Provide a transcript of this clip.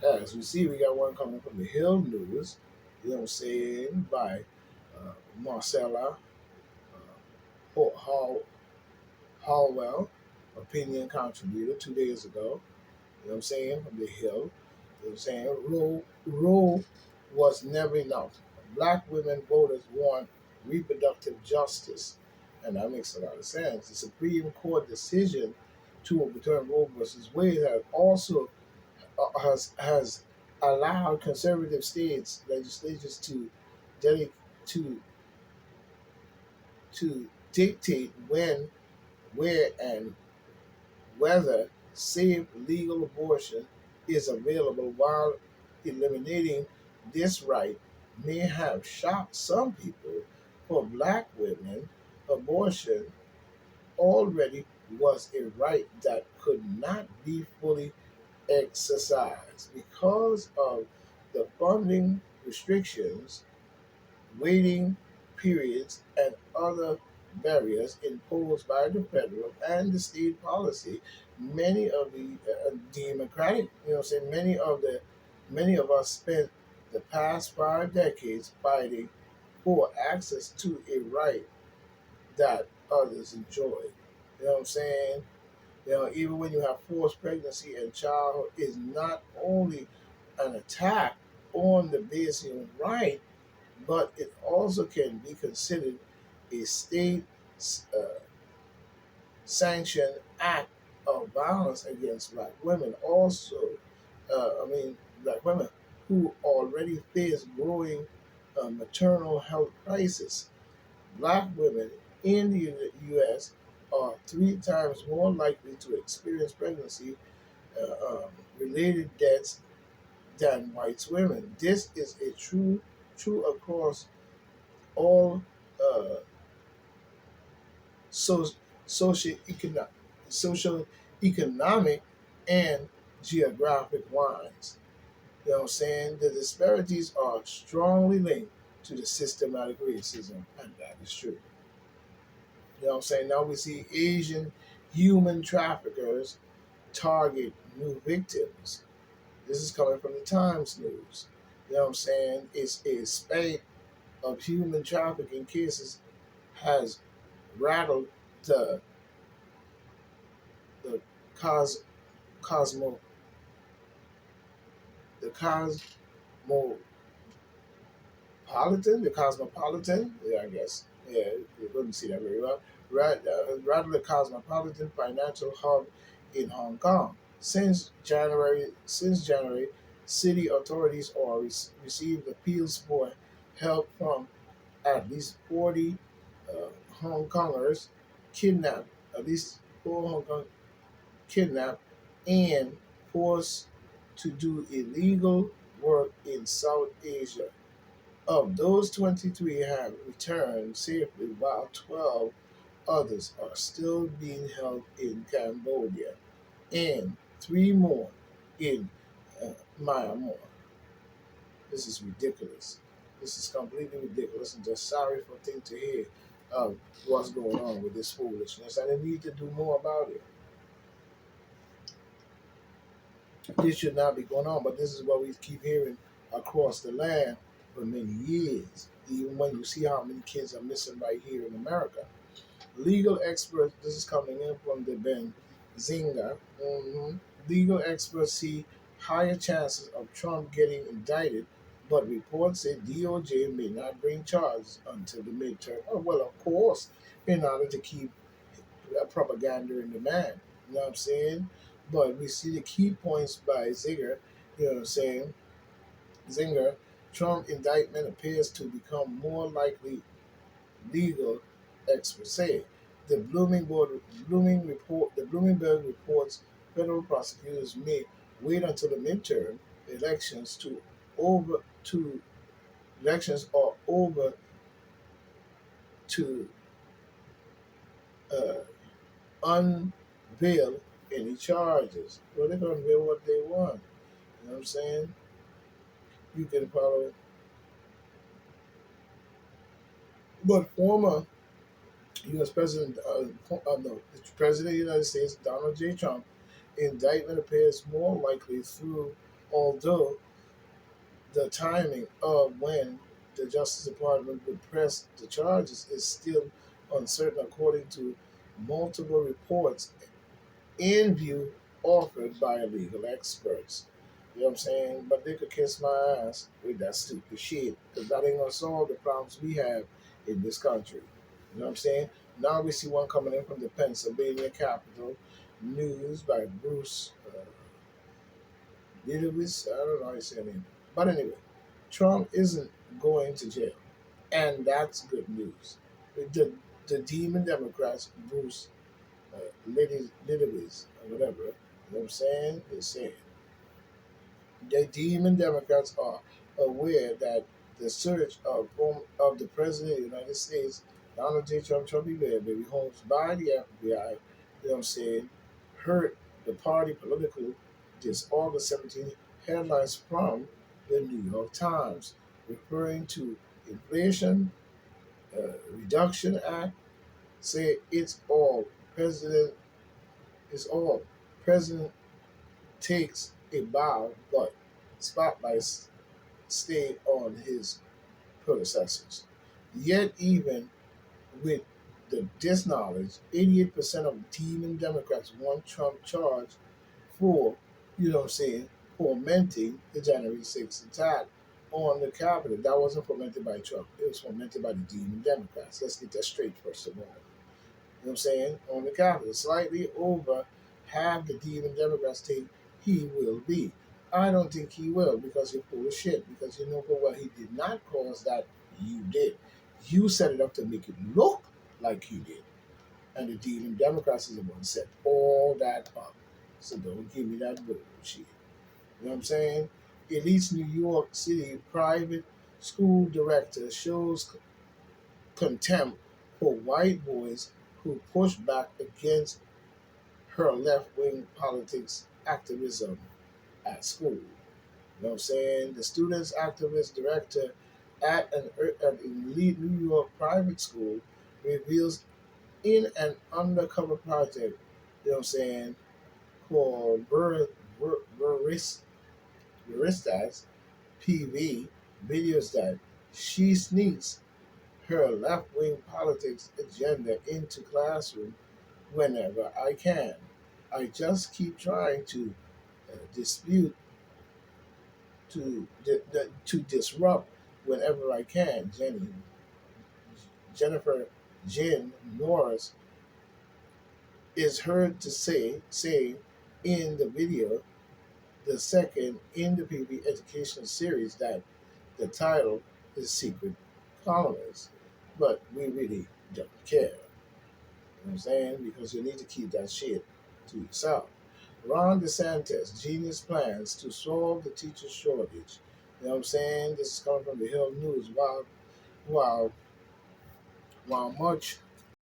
As we see, we got one coming from the Hill News, you know what I'm saying, by Marcella Hall, Hallwell, opinion contributor 2 days ago. You know what I'm saying? From the Hill. You know what I'm saying? Roe was never enough. Black women voters want reproductive justice. And that makes a lot of sense. The Supreme Court decision to overturn Roe versus Wade has also has allowed conservative states legislatures to dedic- to to dictate when, where, and whether safe legal abortion is available. While eliminating this right may have shocked some people, for black women, abortion already was a right that could not be fully exercised because of the funding restrictions, waiting periods, and other barriers imposed by the federal and the state policy. Many of the Democratic, say many of us spent the past 5 decades fighting for access to a right that others enjoy. You know what I'm saying? Even when you have forced pregnancy and childhood is not only an attack on the basic right, but it also can be considered a state uh, sanctioned act of violence against black women. Also, black women who already face growing maternal health crisis. Black women in the U.S. are 3 times more likely to experience pregnancy related deaths than white women. This is a true across all uh, so, socio-economic, social, economic, and geographic lines. You know what I'm saying? The disparities are strongly linked to the systematic racism, and that is true. You know what I'm saying? Now we see Asian human traffickers target new victims. This is coming from the Times News. You know what I'm saying? It's a spate of human trafficking cases has rattled the cos cosmo the cosmopolitan. Yeah, I guess. Yeah, you couldn't see that very well. Right, rather the cosmopolitan financial hub in Hong Kong. Since January, city authorities are received appeals for help from at least 40 Hong Kongers kidnapped. At least 4 Hong Kong kidnapped and forced to do illegal work in South Asia. Of those, 23 have returned safely, while 12 others are still being held in Cambodia, and 3 more in Myanmar. This is ridiculous. This is completely ridiculous, and just sorry for things to hear of what's going on with this foolishness. And they need to do more about it. This should not be going on, but this is what we keep hearing across the land for many years. Even when you see how many kids are missing right here in America. Legal experts, this is coming in from the Ben Zinga. Legal experts see higher chances of Trump getting indicted, but reports say DOJ may not bring charges until the midterm. Oh, well, of course, in order to keep propaganda in demand. You know what I'm saying? But we see the key points by Zinger. You know what I'm saying? Zinger, Trump indictment appears to become more likely legal experts say. The Bloomberg reports federal prosecutors may wait until the midterm elections over to elections are over to uh, unveil any charges. Well, they're going to unveil what they want. You know what I'm saying? You can follow. But former U.S. President, no, the President of the United States, Donald J. Trump, indictment appears more likely through. although the timing of when the Justice Department would press the charges is still uncertain, according to multiple reports in view offered by legal experts. You know what I'm saying? But they could kiss my ass with that stupid shit because that ain't gonna solve the problems we have in this country. You know what I'm saying? Now we see one coming in from the Pennsylvania Capitol News by Bruce Lewis. I don't know how you say his name. But anyway, Trump isn't going to jail. And that's good news. The, the demon Democrats, Bruce Lewis, or whatever, you know what I'm saying? They're saying the demon Democrats are aware that the search of the President of the United States, Donald J. Trump baby, Holmes by the FBI, you know what I'm saying, hurt the party political this August 17th headlines from the New York Times, referring to Inflation Reduction Act, say President, it's all President takes a bow, but spotlights stay on his predecessors. Yet, even with this knowledge, 88% of demon Democrats want Trump charged for, you know what I'm saying, fomenting the January 6th attack on the Capitol. That wasn't fomented by Trump. It was fomented by the demon Democrats. Let's get that straight first of all. You know what I'm saying? On the Capitol. Slightly over half the demon Democrats think he will be. I don't think he will because you're full of shit. Because you know for what he did not cause that you did. You set it up to make it look like you did. And the demon Democrats is the one set all that up. So don't give me that bullshit. You know what I'm saying? Elite's New York City private school director shows contempt for white boys who push back against her left wing politics activism at school. You know what I'm saying? The students activist director at an elite New York private school reveals in an undercover project, you know what I'm saying, called Baristas PV videos that she sneaks her left wing politics agenda into classroom whenever I can. I just keep trying to dispute to disrupt whenever I can. Jennifer Jen Norris is heard to say in the video, the second in the PB educational series, that the title is Secret Colonies. But we really don't care. You know what I'm saying? Because you need to keep that shit to yourself. Ron DeSantis, genius plans to solve the teacher shortage. You know what I'm saying? This is coming from the Hill News. While while much